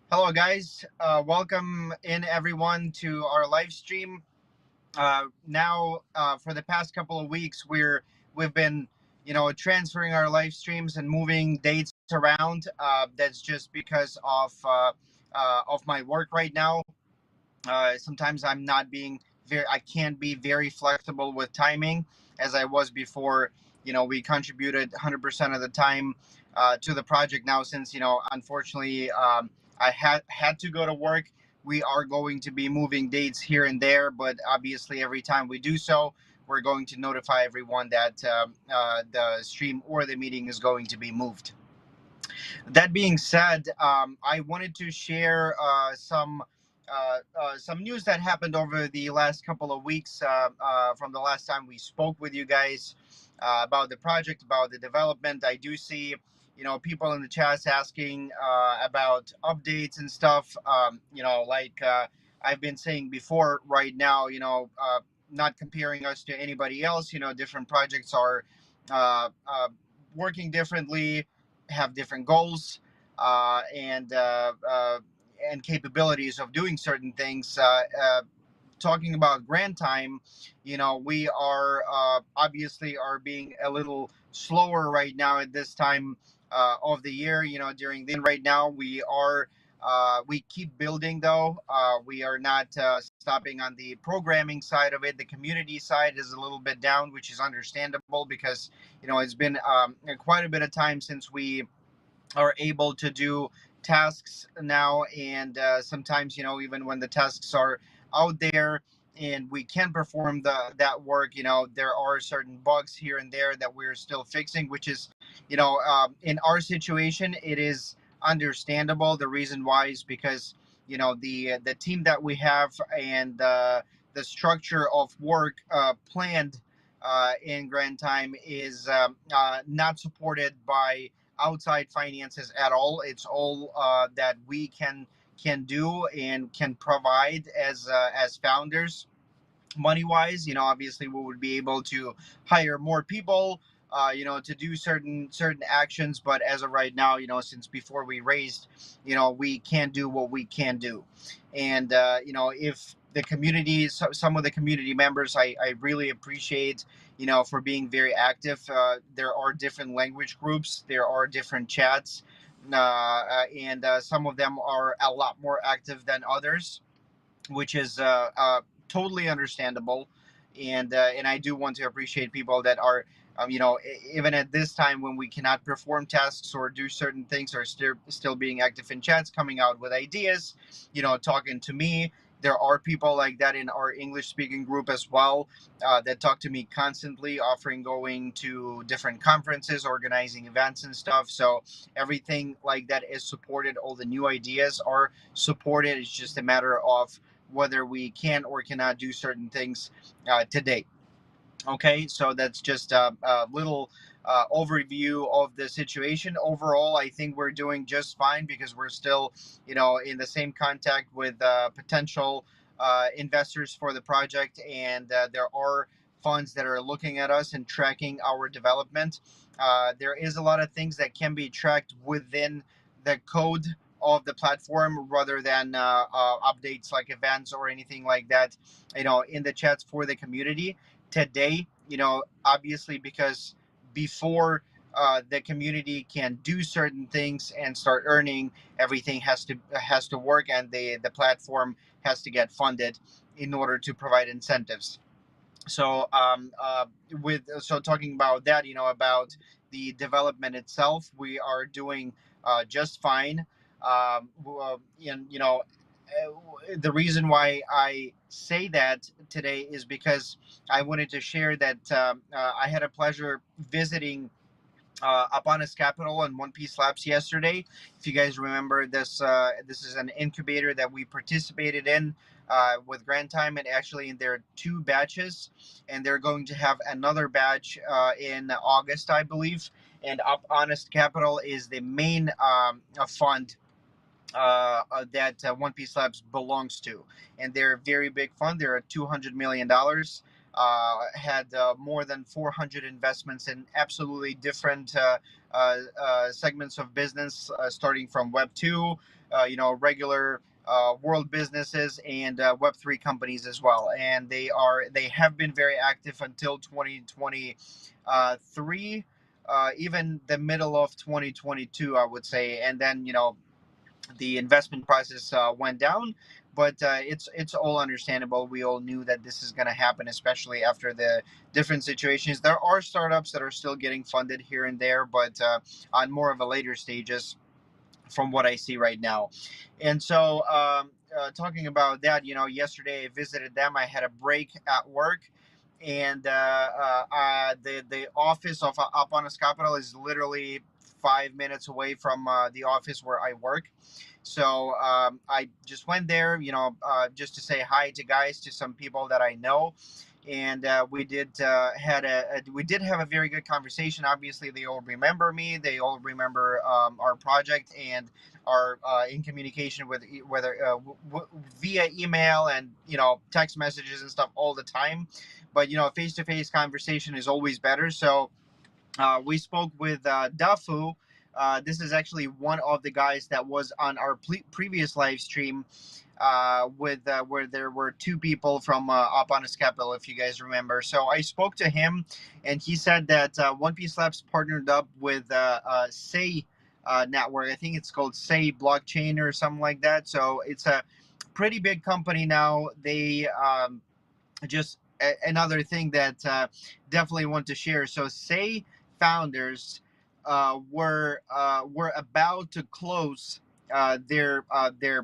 Hello, guys. Welcome in everyone to our live stream. For the past couple of weeks, we've been, transferring our live streams and moving dates around. That's just because of my work right now. Sometimes I'm not being I can't be very flexible with timing as I was before. We contributed 100% of the time to the project. Now, since unfortunately, I had to go to work, we are going to be moving dates here and there. But obviously, every time we do so, we're going to notify everyone that the stream or the meeting is going to be moved. That being said, I wanted to share some news that happened over the last couple of weeks from the last time we spoke with you guys about the project, about the development. I do see, people in the chats asking about updates and stuff. I've been saying before. Right now, not comparing us to anybody else. Different projects are working differently, have different goals and capabilities of doing certain things. Talking about grant time, we are obviously are being a little slower right now at this time of the year. During the right now we keep building though. We are not stopping on the programming side of it. The community side is a little bit down, which is understandable because it's been quite a bit of time since we are able to do tasks now, and sometimes even when the tasks are out there and we can perform that work, there are certain bugs here and there that we're still fixing, which is in our situation it is understandable. The reason why is because the team that we have and the structure of work planned in Grand Time is not supported by outside finances at all. It's all that we can do and can provide as founders. Money wise, obviously we would be able to hire more people, to do certain actions. But as of right now, since before we raised, we can't do what we can do. And if the community, some of the community members, I really appreciate, for being very active. There are different language groups, there are different chats, and some of them are a lot more active than others, which is totally understandable. And I do want to appreciate people that are, even at this time when we cannot perform tasks or do certain things, are still being active in chats, coming out with ideas, talking to me. There are people like that in our English speaking group as well, that talk to me constantly, offering going to different conferences, organizing events and stuff. So everything like that is supported. All the new ideas are supported. It's just a matter of whether we can or cannot do certain things today. Okay, so that's just a little overview of the situation. Overall, I think we're doing just fine because we're still, in the same contact with potential investors for the project, and there are funds that are looking at us and tracking our development. There is a lot of things that can be tracked within the code of the platform rather than updates like events or anything like that, in the chats for the community today. Obviously, because before the community can do certain things and start earning, everything has to work, and the platform has to get funded in order to provide incentives. So with so talking about that, about the development itself, we are doing just fine. And the reason why I say that today is because I wanted to share that I had a pleasure visiting Apanis Capital and One Piece Labs yesterday. If you guys remember, this is an incubator that we participated in with Grand Time, and actually in their two batches, and they're going to have another batch in August, I believe. And Up Honest Capital is the main fund that One Piece Labs belongs to, and they're a very big fund. They're at $200 million. had more than 400 investments in absolutely different segments of business, starting from Web 2, regular world businesses, and Web 3 companies as well. And they have been very active until 2023, even the middle of 2022, I would say. And then, the investment prices went down, but it's all understandable. We all knew that this is going to happen, especially after the different situations. There are startups that are still getting funded here and there, but on more of a later stages, from what I see right now. And so, talking about that, yesterday I visited them. I had a break at work, and the office of Apanas Capital is literally 5 minutes away from the office where I work. So I just went there, just to say hi to guys, to some people that I know, and we did have a very good conversation. Obviously, they all remember me. They all remember our project, and are in communication with whether via email and text messages and stuff all the time. But face to face conversation is always better. So we spoke with Dafu. This is actually one of the guys that was on our previous live stream, with where there were two people from Apanas Capital, if you guys remember. So I spoke to him, and he said that One Piece Labs partnered up with Say network. I think it's called Say Blockchain or something like that. So it's a pretty big company now. They just another thing that definitely want to share. So Say founders were about to close their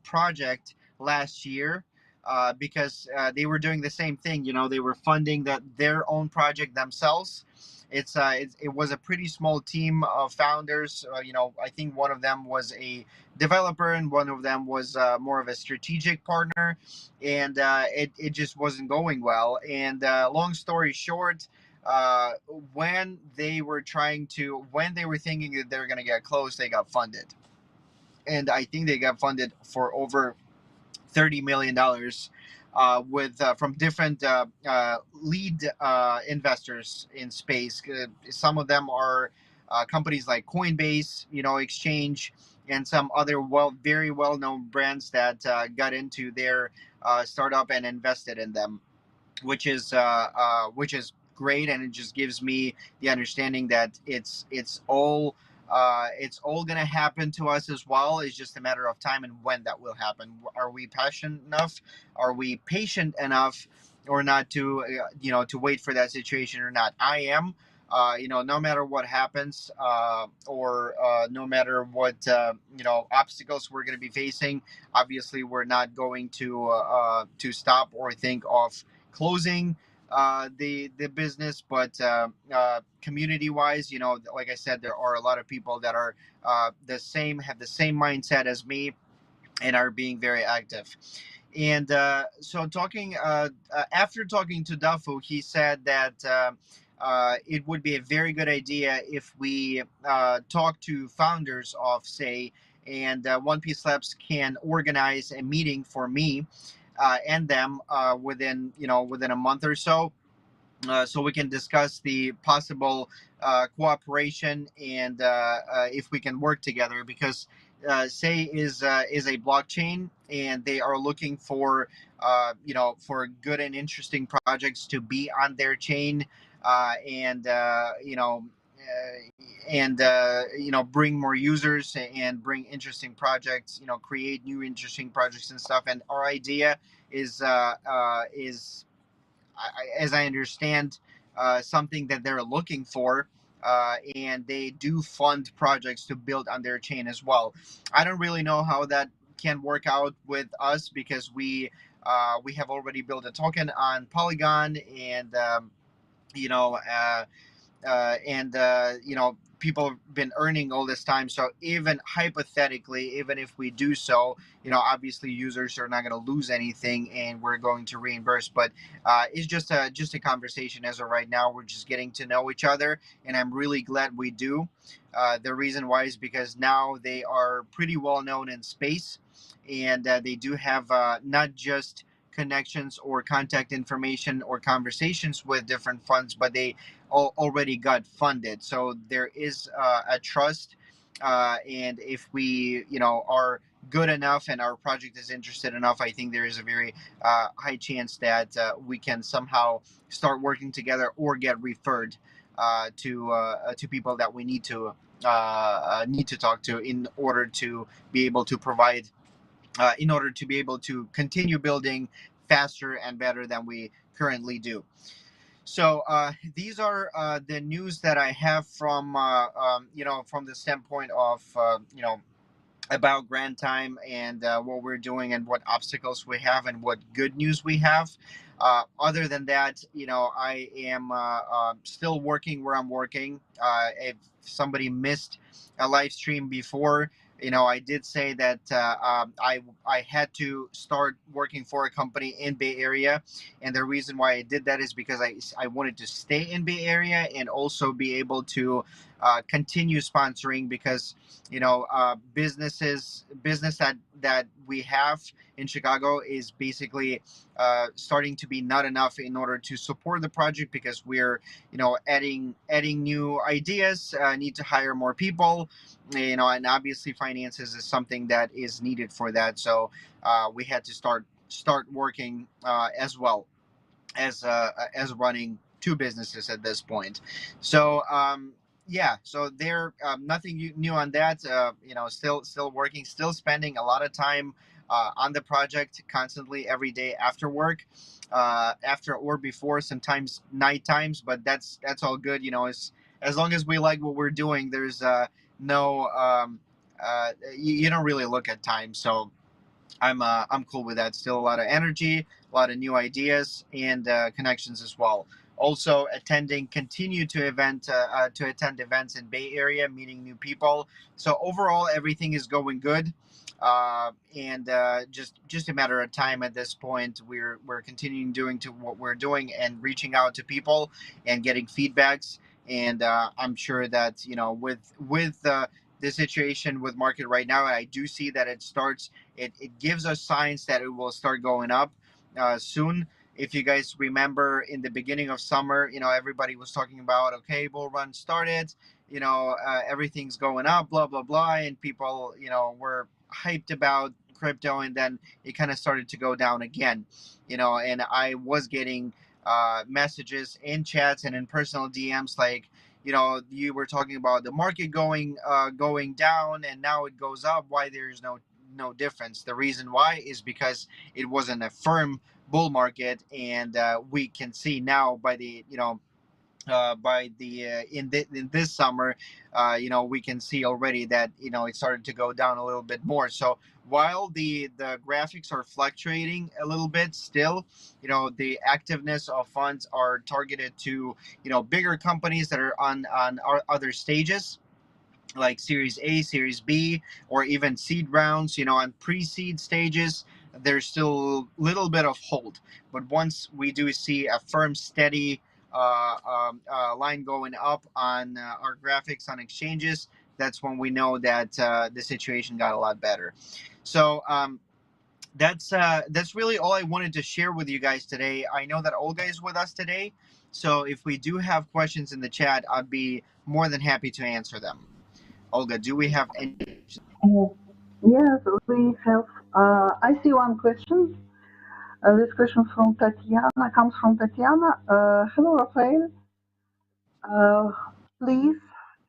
project last year, because they were doing the same thing. They were funding their own project themselves. It was a pretty small team of founders. I think one of them was a developer, and one of them was more of a strategic partner, and it just wasn't going well. And long story short, uh, when they were thinking that they were going to get close, they got funded, and I think they got funded for over $30 million, with from different lead investors in space. Some of them are companies like Coinbase, exchange, and some other very well known brands that got into their startup and invested in them, which is great, and it just gives me the understanding that it's all gonna happen to us as well. It's just a matter of time and when that will happen. Are we passionate enough? Are we patient enough, or not to to wait for that situation or not? I am. No matter what happens, or no matter what obstacles we're going to be facing, obviously we're not going to stop or think of closing the business. But community wise, like I said, there are a lot of people that are have the same mindset as me, and are being very active. And so talking after talking to Dafu, he said that it would be a very good idea if we talk to founders of Say, and One Piece Labs can organize a meeting for me and them within a month or so, so we can discuss the possible cooperation, and if we can work together, because Say is a blockchain, and they are looking for good and interesting projects to be on their chain, and bring more users and bring interesting projects, create new interesting projects and stuff. And our idea is as I understand, something that they're looking for. And they do fund projects to build on their chain as well. I don't really know how that can work out with us, because we have already built a token on Polygon, and you know uh, and people have been earning all this time. So even hypothetically, even if we do so, obviously users are not going to lose anything, and we're going to reimburse. But it's just a conversation as of right now. We're just getting to know each other, and I'm really glad we do. The reason why is because now they are pretty well known in space, and they do have not just connections or contact information or conversations with different funds, but they already got funded. So there is a trust, and if we, are good enough and our project is interested enough, I think there is a very high chance that we can somehow start working together or get referred to people that we need to talk to in order to be able to provide, in order to be able to continue building faster and better than we currently do. So these are the news that I have from from the standpoint of about grant time and what we're doing and what obstacles we have and what good news we have. Other than that, I am still working where I'm working. If somebody missed a live stream before, I did say that I had to start working for a company in Bay Area, and the reason why I did that is because I wanted to stay in Bay Area and also be able to continue sponsoring, because business that we have in Chicago is basically starting to be not enough in order to support the project, because we're adding new ideas, need to hire more people, and obviously finances is something that is needed for that. So we had to start working as well as running two businesses at this point. So yeah, so there nothing new on that. Still working, still spending a lot of time on the project constantly every day after work, after or before, sometimes night times, but that's all good. As long as we like what we're doing, there's no you don't really look at time. So I'm cool with that. Still a lot of energy, a lot of new ideas, and connections as well. Also continue to attend events in Bay Area, meeting new people. So overall, everything is going good, and just a matter of time at this point. We're continuing doing to what we're doing and reaching out to people and getting feedbacks. And I'm sure that with the situation with market right now, I do see that it gives us signs that it will start going up soon. If you guys remember, in the beginning of summer, everybody was talking about, okay, bull run started, everything's going up, blah blah blah, and people were hyped about crypto, and then it kind of started to go down again. And I was getting messages in chats and in personal DMs like, you were talking about the market going down and now it goes up. Why there's no difference? The reason why is because it wasn't a firm bull market, and we can see now by the in this summer, we can see already that it started to go down a little bit more. So while the graphics are fluctuating a little bit, still, the activeness of funds are targeted to bigger companies that are on our other stages, like Series A, Series B, or even seed rounds. On pre-seed stages, there's still a little bit of hold. But once we do see a firm, steady line going up on our graphics on exchanges, that's when we know that the situation got a lot better. So that's really all I wanted to share with you guys today. I know that Olga is with us today, so if we do have questions in the chat, I'd be more than happy to answer them. Olga, do we have any? Yes, we have. I see one question. This question from Tatiana comes from Tatiana. Hello, Rafael. Please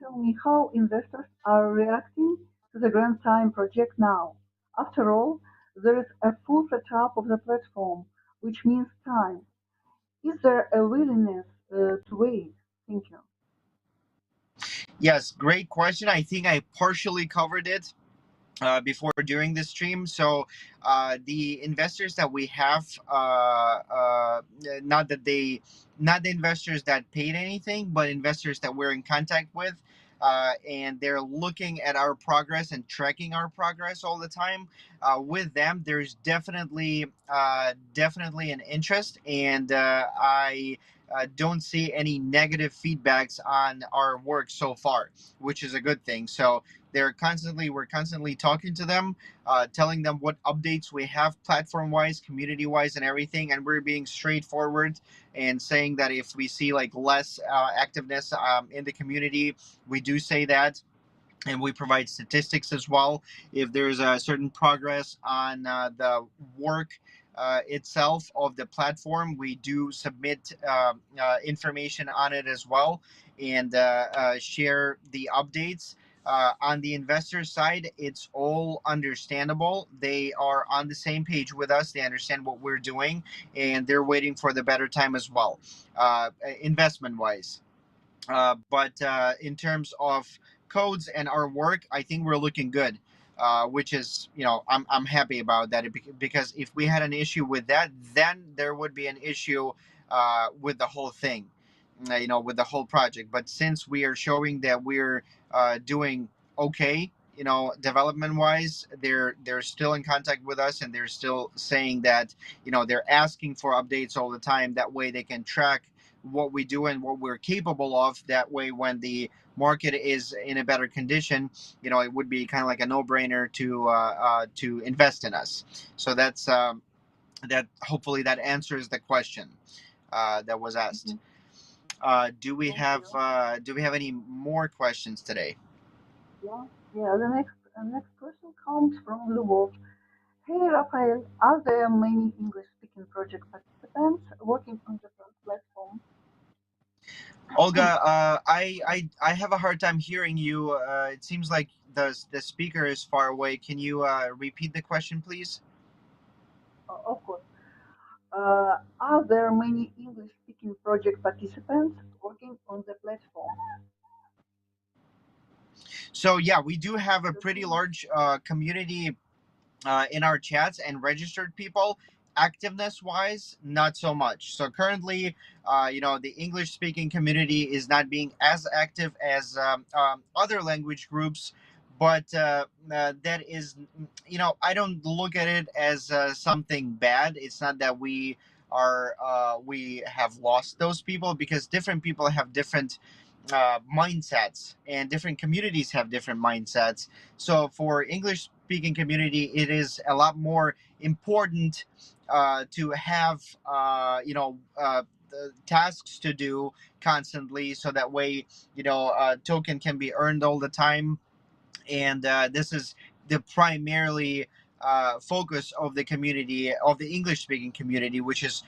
tell me how investors are reacting to the Grand Time project now. After all, there is a full setup of the platform, which means time. Is there a willingness to wait? Thank you. Yes, great question. I think I partially covered it before during the stream. So the investors that we have, not that they, not the investors that paid anything, but investors that we're in contact with, and they're looking at our progress and tracking our progress all the time. With them, there's definitely an interest, and I don't see any negative feedbacks on our work so far, which is a good thing. So we're constantly talking to them, telling them what updates we have platform wise, community wise, and everything. And we're being straightforward and saying that if we see like less activeness in the community, we do say that, and we provide statistics as well. If there's a certain progress on the work itself of the platform, we do submit information on it as well, and share the updates. On the investor side, it's all understandable. They are on the same page with us. They understand what we're doing, and they're waiting for the better time as well, investment wise. But in terms of codes and our work, I think we're looking good, which is, I'm happy about that, because if we had an issue with that, then there would be an issue with the whole thing, with the whole project. But since we are showing that we're doing okay, development wise, they're still in contact with us, and they're still saying that, they're asking for updates all the time. That way they can track what we do and what we're capable of. That way, when the market is in a better condition, it would be kind of like a no-brainer to invest in us. So that hopefully that answers the question that was asked. Mhm. Thank you. Do we have any more questions today? Yeah, yeah. The next question comes from Lubov. Hey, Rafael, are there many English-speaking project participants working on different platforms? Olga, I have a hard time hearing you. It seems like the speaker is far away. Can you repeat the question, please? Of course. Are there many English-speaking project participants working on the platform? So yeah, we do have a The pretty thing, large community in our chats and registered people. Activeness wise, not so much. So currently, the English speaking community is not being as active as other language groups. But that is, I don't look at it as something bad. It's not that we have lost those people, because different people have different mindsets, and different communities have different mindsets. So for English speaking community, it is a lot more important to have the tasks to do constantly, so that way token can be earned all the time. And this is the primarily focus of the community, of the English speaking community, which is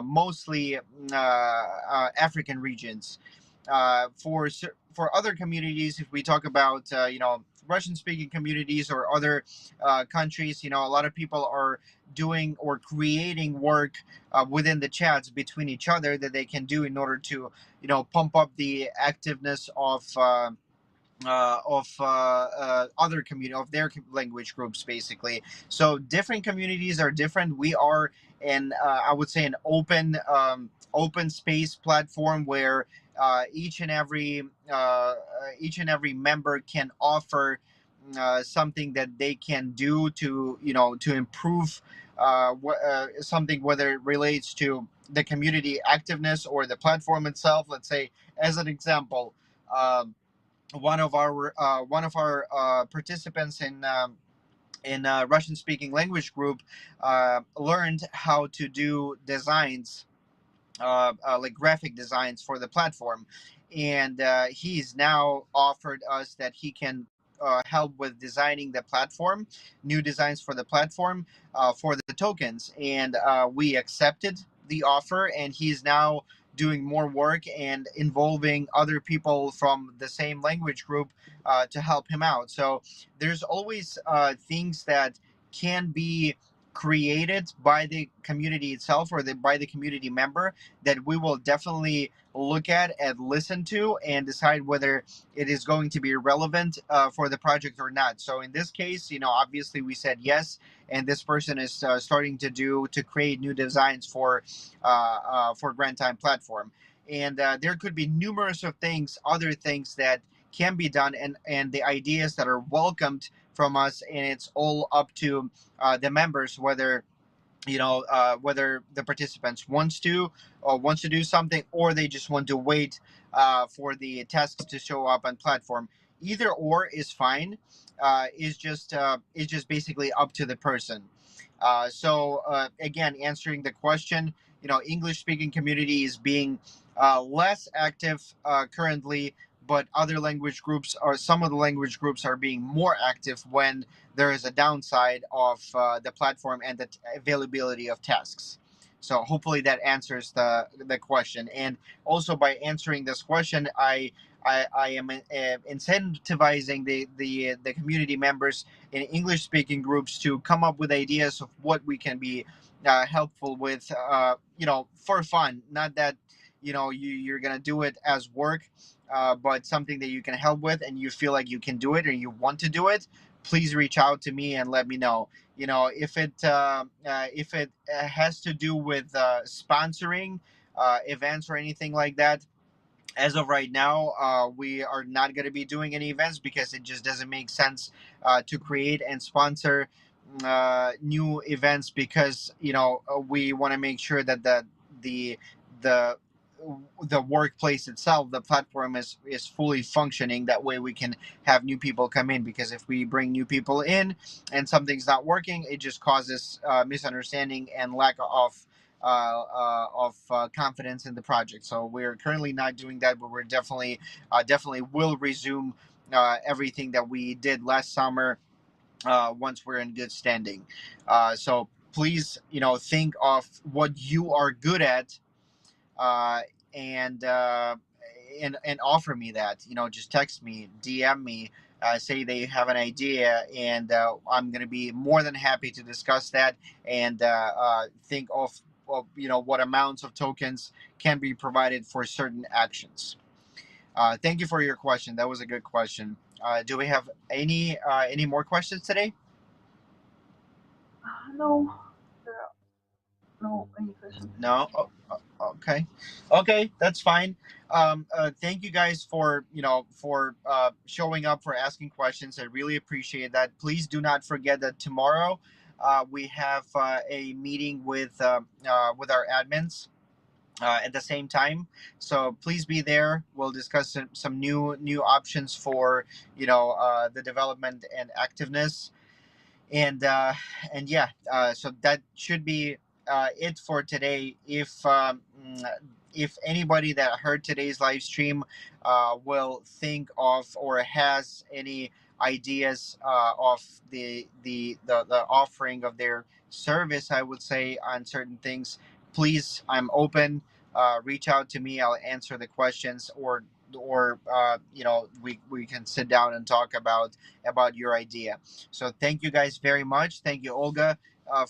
mostly African regions. For other communities, if we talk about Russian speaking communities or other countries, a lot of people are doing or creating work within the chats between each other, that they can do in order to pump up the activeness of other community, of their language groups, basically. So different communities are different. We are an I would say an open space platform, where each and every member can offer something that they can do to to improve something, whether it relates to the community activeness or the platform itself. Let's say, as an example, one of our participants in Russian speaking language group learned how to do designs, like graphic designs for the platform, and he's now offered us that he can help with designing the platform, new designs for the platform, for the tokens, and we accepted the offer, and he's now doing more work and involving other people from the same language group to help him out. So there's always things that can be created by the community itself, or by the community member, that we will definitely look at and listen to, and decide whether it is going to be relevant for the project or not. So in this case, obviously we said yes, and this person is starting to create new designs for Grand Time platform. And there could be numerous of things, other things that can be done, and the ideas that are welcomed from us, and it's all up to the members, whether whether the participants wants to do something, or they just want to wait for the tasks to show up on platform. Either or is fine. Is just basically up to the person. Again, answering the question, English speaking community is being less active currently, but other language groups, or some of the language groups, are being more active when there is a downside of the platform and the availability of tasks. So hopefully that answers the question. And also, by answering this question, I am incentivizing the community members in English speaking groups to come up with ideas of what we can be helpful with, for fun. Not that you're gonna do it as work, but something that you can help with, and you feel like you can do it or you want to do it. Please reach out to me and let me know. If it has to do with sponsoring events or anything like that, as of right now, we are not going to be doing any events because it just doesn't make sense to create and sponsor new events, because we want to make sure that the the the workplace itself, the platform, is fully functioning. That way we can have new people come in, because if we bring new people in and something's not working, it just causes misunderstanding and lack of confidence in the project. So we're currently not doing that, but we're definitely will resume everything that we did last summer once we're in good standing. So please, think of what you are good at, uh, and and offer me that. Just text me, DM me, say they have an idea, and I'm going to be more than happy to discuss that and think of what amounts of tokens can be provided for certain actions. Thank you for your question. That was a good question. Do we have any more questions today? No, there are no any questions. No. Okay. Okay, that's fine. Thank you guys for showing up, for asking questions. I really appreciate that. Please do not forget that tomorrow we have a meeting with our admins at the same time. So please be there. We'll discuss some new options for the development and activeness, and and yeah, so that should be it for today. If anybody that heard today's live stream will think of or has any ideas of the offering of their service, I would say, on certain things, please, I'm open. Reach out to me. I'll answer the questions, or we can sit down and talk about your idea. So thank you guys very much. Thank you, Olga,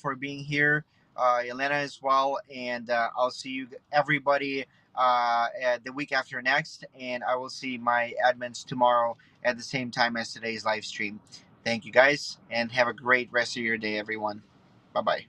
for being here. Elena as well, and I'll see you everybody the week after next, and I will see my admins tomorrow at the same time as today's live stream. Thank you guys, and have a great rest of your day, everyone. Bye bye.